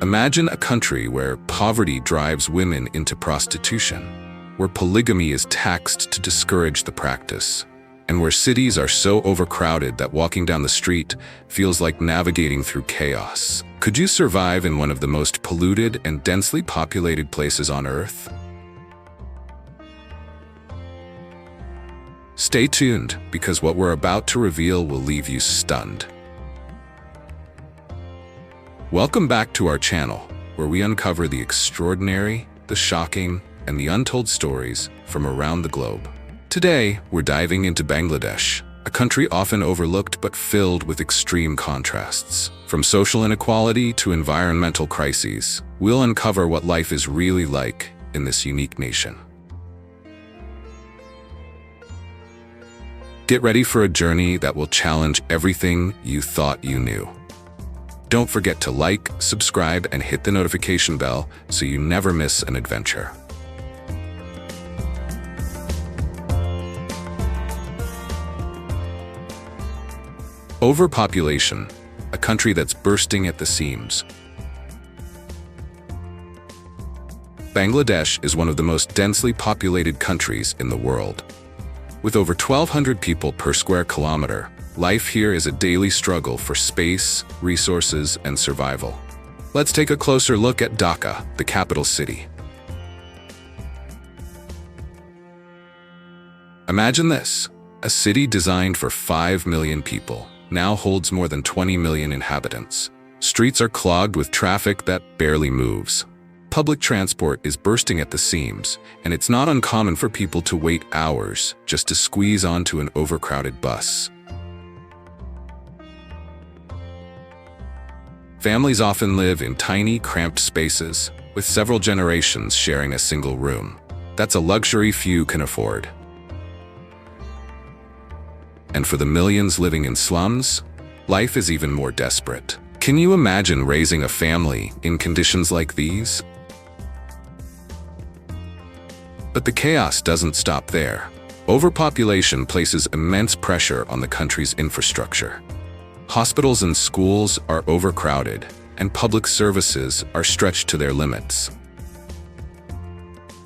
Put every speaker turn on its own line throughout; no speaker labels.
Imagine a country where poverty drives women into prostitution, where polygamy is taxed to discourage the practice, and where cities are so overcrowded that walking down the street feels like navigating through chaos. Could you survive in one of the most polluted and densely populated places on Earth? Stay tuned, because what we're about to reveal will leave you stunned. Welcome back to our channel, where we uncover the extraordinary, the shocking, and the untold stories from around the globe. Today, we're diving into Bangladesh, a country often overlooked but filled with extreme contrasts. From social inequality to environmental crises, we'll uncover what life is really like in this unique nation. Get ready for a journey that will challenge everything you thought you knew. Don't forget to like, subscribe, and hit the notification bell so you never miss an adventure. Overpopulation, a country that's bursting at the seams. Bangladesh is one of the most densely populated countries in the world. With over 1,200 people per square kilometer, life here is a daily struggle for space, resources, and survival. Let's take a closer look at Dhaka, the capital city. Imagine this: a city designed for 5 million people now holds more than 20 million inhabitants. Streets are clogged with traffic that barely moves. Public transport is bursting at the seams, and it's not uncommon for people to wait hours just to squeeze onto an overcrowded bus. Families often live in tiny, cramped spaces, with several generations sharing a single room. That's a luxury few can afford. And for the millions living in slums, life is even more desperate. Can you imagine raising a family in conditions like these? But the chaos doesn't stop there. Overpopulation places immense pressure on the country's infrastructure. Hospitals and schools are overcrowded, and public services are stretched to their limits.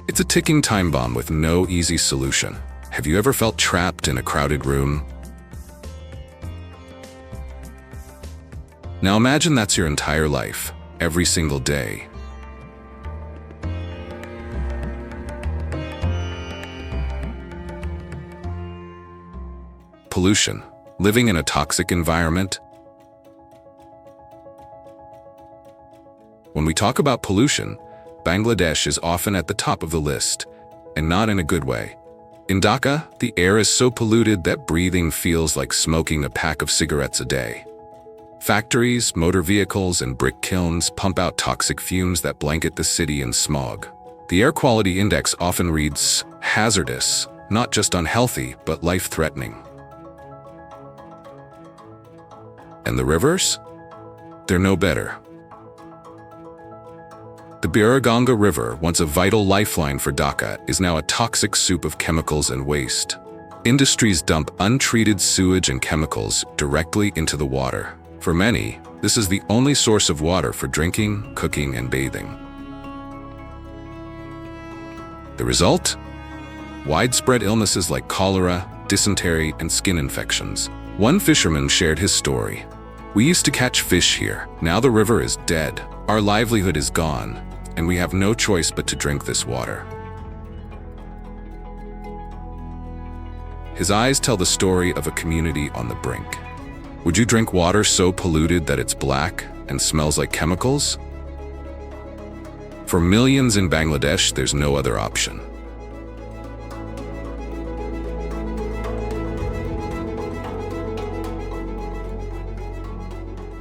It's a ticking time bomb with no easy solution. Have you ever felt trapped in a crowded room? Now imagine that's your entire life, every single day. Pollution. Living in a toxic environment. When we talk about pollution, Bangladesh is often at the top of the list, and not in a good way. In Dhaka, the air is so polluted that breathing feels like smoking a pack of cigarettes a day. Factories, motor vehicles, and brick kilns pump out toxic fumes that blanket the city in smog. The air quality index often reads hazardous, not just unhealthy, but life-threatening. And the rivers? They're no better. The Buriganga River, once a vital lifeline for Dhaka, is now a toxic soup of chemicals and waste. Industries dump untreated sewage and chemicals directly into the water. For many, this is the only source of water for drinking, cooking, and bathing. The result? Widespread illnesses like cholera, dysentery, and skin infections. One fisherman shared his story. "We used to catch fish here. Now the river is dead. Our livelihood is gone, and we have no choice but to drink this water." His eyes tell the story of a community on the brink. Would you drink water so polluted that it's black and smells like chemicals? For millions in Bangladesh, there's no other option.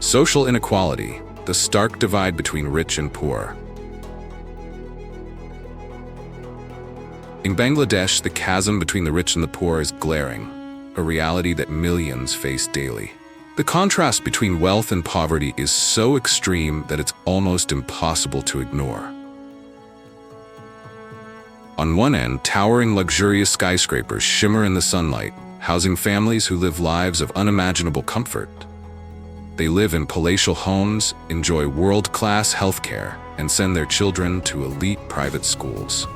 Social inequality, the stark divide between rich and poor. In Bangladesh, the chasm between the rich and the poor is glaring, a reality that millions face daily. The contrast between wealth and poverty is so extreme that it's almost impossible to ignore. On one end, towering luxurious skyscrapers shimmer in the sunlight, housing families who live lives of unimaginable comfort. They live in palatial homes, enjoy world-class healthcare, and send their children to elite private schools.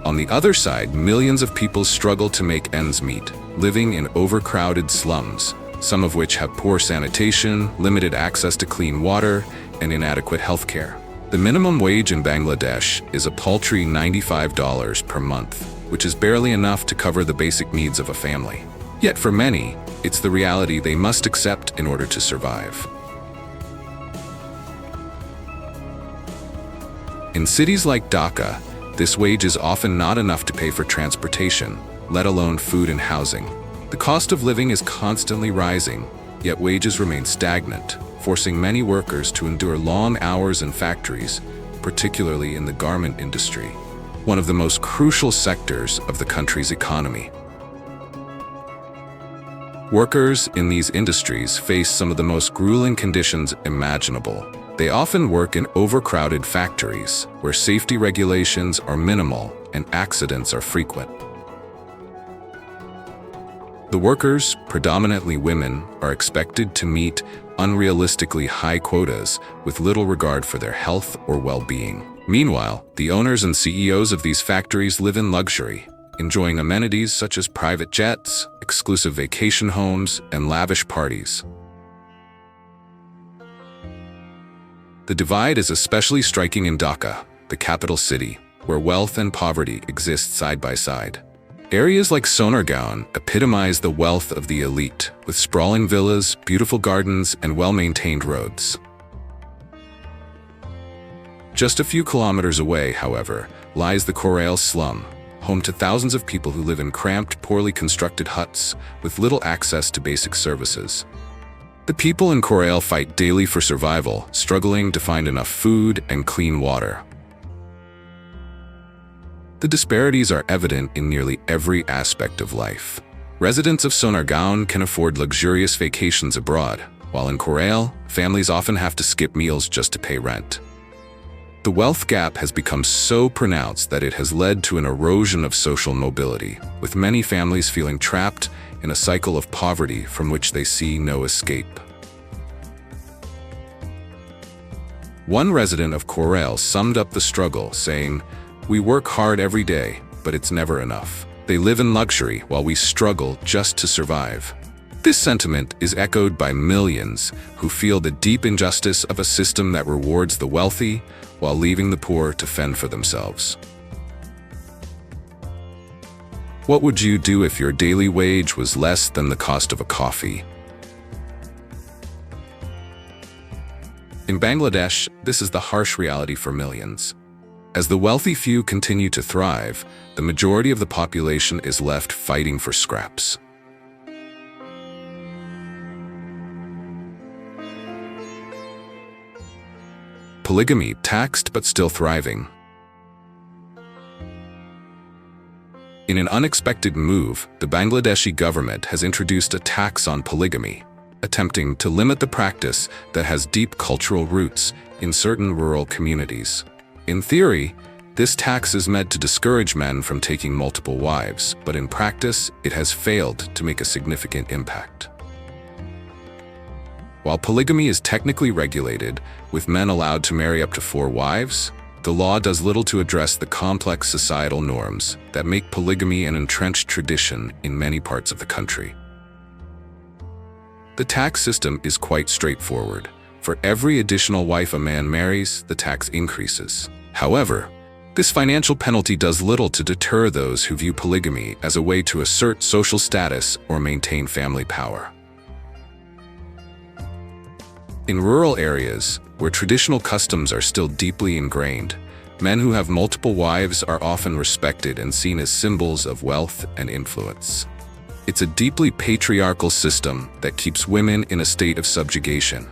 On the other side, millions of people struggle to make ends meet, living in overcrowded slums, some of which have poor sanitation, limited access to clean water, and inadequate healthcare. The minimum wage in Bangladesh is a paltry $95 per month, which is barely enough to cover the basic needs of a family. Yet for many, it's the reality they must accept in order to survive. In cities like Dhaka, this wage is often not enough to pay for transportation, let alone food and housing. The cost of living is constantly rising, yet wages remain stagnant, forcing many workers to endure long hours in factories, particularly in the garment industry, one of the most crucial sectors of the country's economy. Workers in these industries face some of the most grueling conditions imaginable. They often work in overcrowded factories, where safety regulations are minimal and accidents are frequent. The workers, predominantly women, are expected to meet unrealistically high quotas with little regard for their health or well-being. Meanwhile, the owners and CEOs of these factories live in luxury, enjoying amenities such as private jets, exclusive vacation homes, and lavish parties. The divide is especially striking in Dhaka, the capital city, where wealth and poverty exist side by side. Areas like Sonargaon epitomize the wealth of the elite, with sprawling villas, beautiful gardens, and well-maintained roads. Just a few kilometers away, however, lies the Korail slum, home to thousands of people who live in cramped, poorly constructed huts with little access to basic services. The people in Korail fight daily for survival, struggling to find enough food and clean water. The disparities are evident in nearly every aspect of life. Residents of Sonargaon can afford luxurious vacations abroad, while in Korail, families often have to skip meals just to pay rent. The wealth gap has become so pronounced that it has led to an erosion of social mobility, with many families feeling trapped in a cycle of poverty from which they see no escape. One resident of Korail summed up the struggle, saying, "We work hard every day, but it's never enough. They live in luxury while we struggle just to survive." This sentiment is echoed by millions who feel the deep injustice of a system that rewards the wealthy while leaving the poor to fend for themselves. What would you do if your daily wage was less than the cost of a coffee? In Bangladesh, this is the harsh reality for millions. As the wealthy few continue to thrive, the majority of the population is left fighting for scraps. Polygamy, taxed but still thriving. In an unexpected move, the Bangladeshi government has introduced a tax on polygamy, attempting to limit the practice that has deep cultural roots in certain rural communities. In theory, this tax is meant to discourage men from taking multiple wives, but in practice, it has failed to make a significant impact. While polygamy is technically regulated, with men allowed to marry up to 4 wives, the law does little to address the complex societal norms that make polygamy an entrenched tradition in many parts of the country. The tax system is quite straightforward. For every additional wife a man marries, the tax increases. However, this financial penalty does little to deter those who view polygamy as a way to assert social status or maintain family power. In rural areas, where traditional customs are still deeply ingrained, men who have multiple wives are often respected and seen as symbols of wealth and influence. It's a deeply patriarchal system that keeps women in a state of subjugation.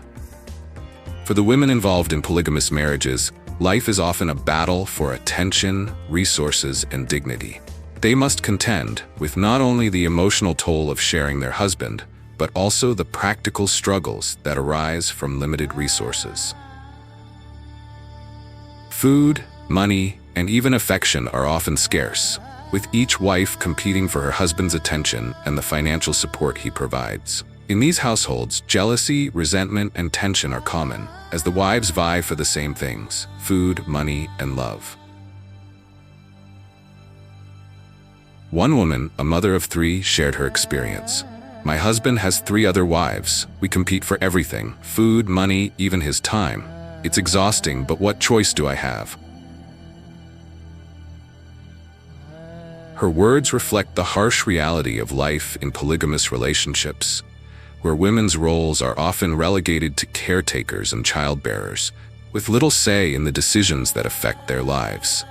For the women involved in polygamous marriages, life is often a battle for attention, resources, and dignity. They must contend with not only the emotional toll of sharing their husband, but also the practical struggles that arise from limited resources. Food, money, and even affection are often scarce, with each wife competing for her husband's attention and the financial support he provides. In these households, jealousy, resentment, and tension are common, as the wives vie for the same things: food, money, and love. One woman, a mother of 3, shared her experience. "My husband has 3 other wives. We compete for everything: food, money, even his time. It's exhausting, but what choice do I have?" Her words reflect the harsh reality of life in polygamous relationships, where women's roles are often relegated to caretakers and childbearers, with little say in the decisions that affect their lives.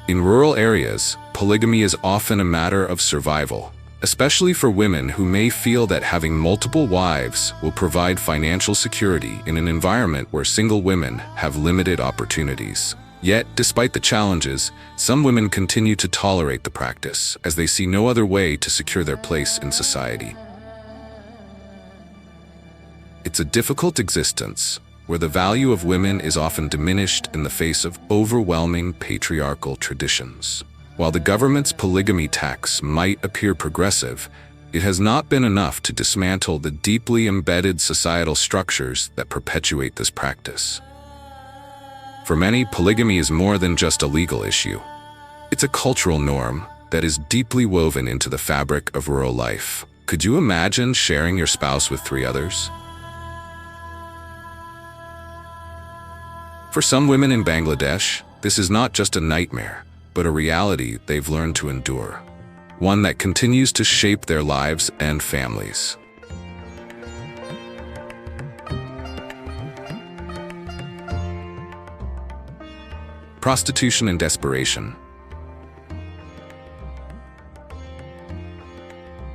In rural areas, polygamy is often a matter of survival, especially for women who may feel that having multiple wives will provide financial security in an environment where single women have limited opportunities. Yet, despite the challenges, some women continue to tolerate the practice, as they see no other way to secure their place in society. It's a difficult existence, where the value of women is often diminished in the face of overwhelming patriarchal traditions. While the government's polygamy tax might appear progressive, it has not been enough to dismantle the deeply embedded societal structures that perpetuate this practice. For many, polygamy is more than just a legal issue. It's a cultural norm that is deeply woven into the fabric of rural life. Could you imagine sharing your spouse with 3 others? For some women in Bangladesh, this is not just a nightmare, but a reality they've learned to endure, one that continues to shape their lives and families. Prostitution and desperation.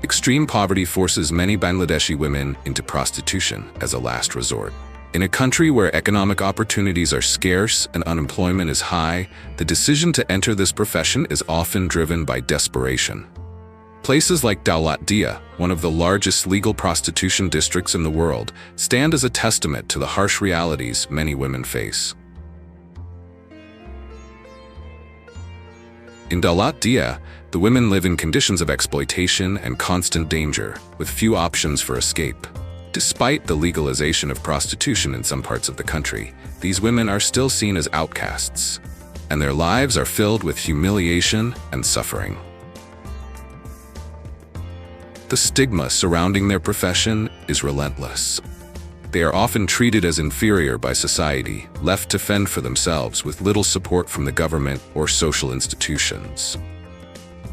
Extreme poverty forces many Bangladeshi women into prostitution as a last resort. In a country where economic opportunities are scarce and unemployment is high, the decision to enter this profession is often driven by desperation. Places like Daulat Dia, one of the largest legal prostitution districts in the world, stand as a testament to the harsh realities many women face. In Daulat Dia, the women live in conditions of exploitation and constant danger, with few options for escape. Despite the legalization of prostitution in some parts of the country, these women are still seen as outcasts, and their lives are filled with humiliation and suffering. The stigma surrounding their profession is relentless. They are often treated as inferior by society, left to fend for themselves with little support from the government or social institutions.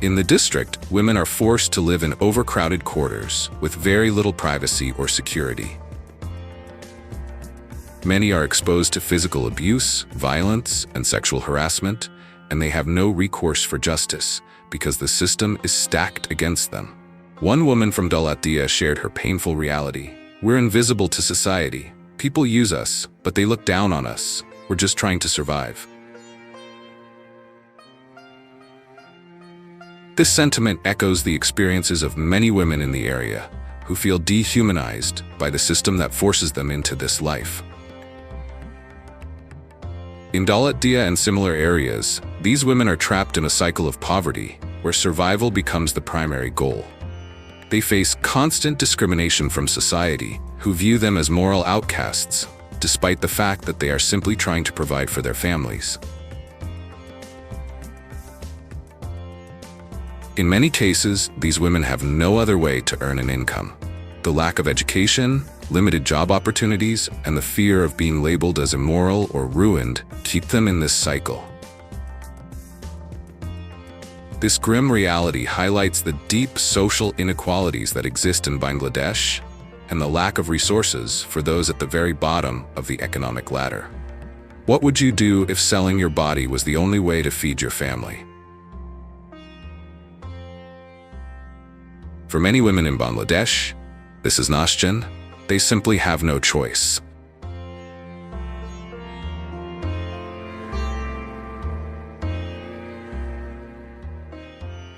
In the district, women are forced to live in overcrowded quarters with very little privacy or security. Many are exposed to physical abuse, violence, and sexual harassment, and they have no recourse for justice because the system is stacked against them. One woman from Daulat Dia shared her painful reality. "We're invisible to society. People use us, but they look down on us. We're just trying to survive." This sentiment echoes the experiences of many women in the area who feel dehumanized by the system that forces them into this life. In Daulat Dia and similar areas, these women are trapped in a cycle of poverty where survival becomes the primary goal. They face constant discrimination from society, who view them as moral outcasts, despite the fact that they are simply trying to provide for their families. In many cases, these women have no other way to earn an income. The lack of education, limited job opportunities, and the fear of being labeled as immoral or ruined keep them in this cycle. This grim reality highlights the deep social inequalities that exist in Bangladesh and the lack of resources for those at the very bottom of the economic ladder. What would you do if selling your body was the only way to feed your family? For many women in Bangladesh, this is an option. They simply have no choice.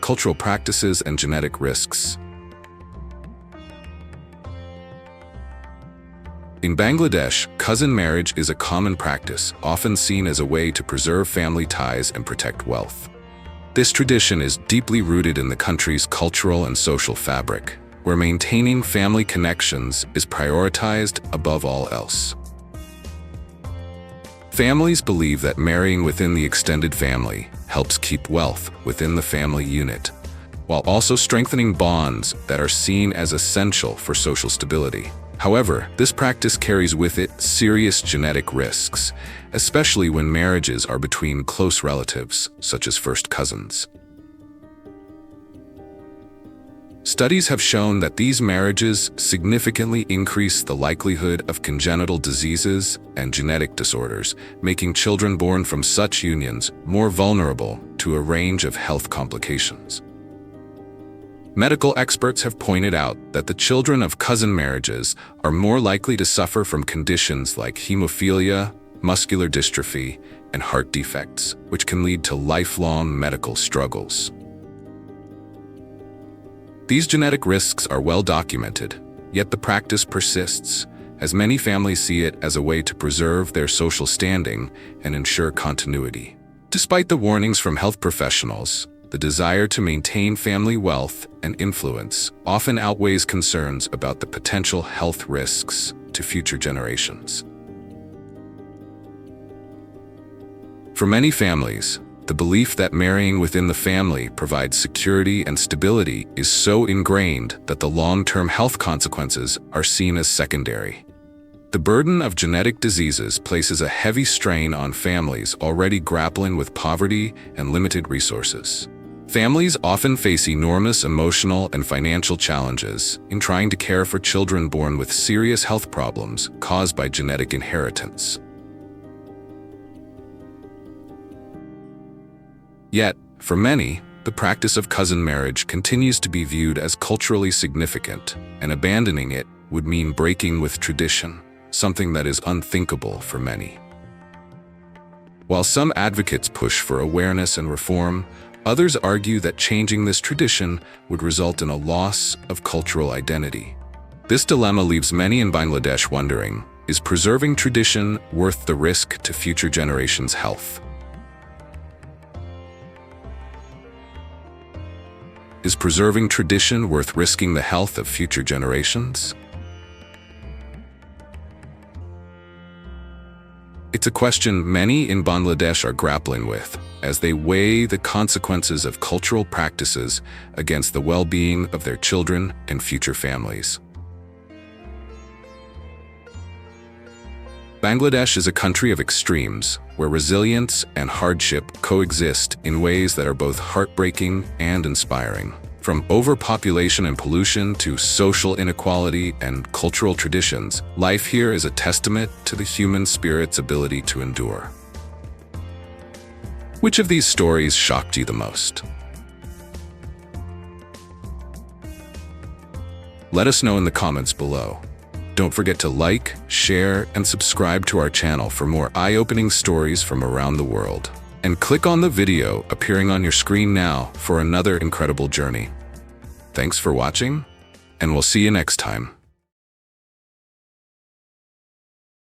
Cultural practices and genetic risks. In Bangladesh, cousin marriage is a common practice, often seen as a way to preserve family ties and protect wealth. This tradition is deeply rooted in the country's cultural and social fabric, where maintaining family connections is prioritized above all else. Families believe that marrying within the extended family helps keep wealth within the family unit, while also strengthening bonds that are seen as essential for social stability. However, this practice carries with it serious genetic risks, especially when marriages are between close relatives, such as first cousins. Studies have shown that these marriages significantly increase the likelihood of congenital diseases and genetic disorders, making children born from such unions more vulnerable to a range of health complications. Medical experts have pointed out that the children of cousin marriages are more likely to suffer from conditions like hemophilia, muscular dystrophy, and heart defects, which can lead to lifelong medical struggles. These genetic risks are well documented, yet the practice persists, as many families see it as a way to preserve their social standing and ensure continuity. Despite the warnings from health professionals, the desire to maintain family wealth and influence often outweighs concerns about the potential health risks to future generations. For many families, the belief that marrying within the family provides security and stability is so ingrained that the long-term health consequences are seen as secondary. The burden of genetic diseases places a heavy strain on families already grappling with poverty and limited resources. Families often face enormous emotional and financial challenges in trying to care for children born with serious health problems caused by genetic inheritance. Yet, for many, the practice of cousin marriage continues to be viewed as culturally significant, and abandoning it would mean breaking with tradition, something that is unthinkable for many. While some advocates push for awareness and reform, others argue that changing this tradition would result in a loss of cultural identity. This dilemma leaves many in Bangladesh wondering, is preserving tradition worth the risk to future generations' health? Is preserving tradition worth risking the health of future generations? It's a question many in Bangladesh are grappling with as they weigh the consequences of cultural practices against the well-being of their children and future families. Bangladesh is a country of extremes, where resilience and hardship coexist in ways that are both heartbreaking and inspiring. From overpopulation and pollution to social inequality and cultural traditions, life here is a testament to the human spirit's ability to endure. Which of these stories shocked you the most? Let us know in the comments below. Don't forget to like, share, and subscribe to our channel for more eye-opening stories from around the world. And click on the video appearing on your screen now for another incredible journey. Thanks for watching, and we'll see you next time.